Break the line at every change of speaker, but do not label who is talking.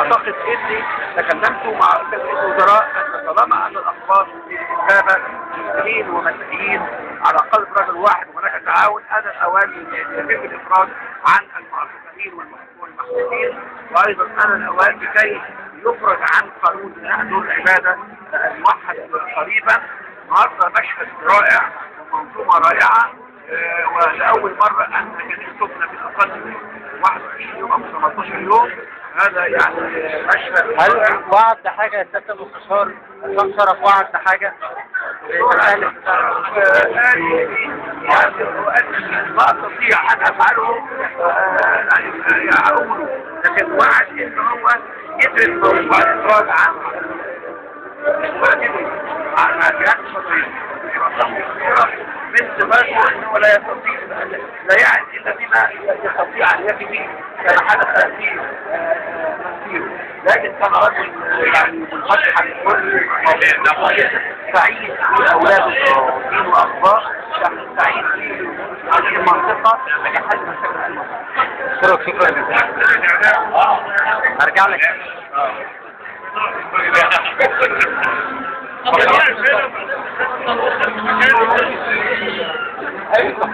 واعتقد اني تكلمت مع رئيس الوزراء ان طالما ان الاخبار استجابه مسلمين ومسيحيين على قلب رجل واحد وهناك تعاون، انا الاوان يتم الافراج عن المعتقلين والمحبوسين، وايضا انا الاوان لكي يفرج عن قانون حدود العباده الموحد قريبا. النهارده مشهد رائع ومنظومه رائعه، ولاول مره ان كان سكنه بالاقل من 21 يوم او 18 يوم. هذا يعني مشهد.
هل وعد حاجه يا سياده المستشار؟ الشيخ شرف وعد حاجه؟
يعني ما استطيع ان افعله اقوله، لكن وعد ان هو يدرس موضوع الافراج عنه عن جهات الشرعيه من دماغه انه لا يستطيع، لا يعني الا بما يستطيع ان يفي به كما حدث في مسيره، لكن كان رجل يعني منفتح للكل، سعيد في اولاده الصغيرين واخبار، سعيد في هذه المنطقه لحل مشاكل مصر.
شكرا جزيلا. هرجع لك.
ايوه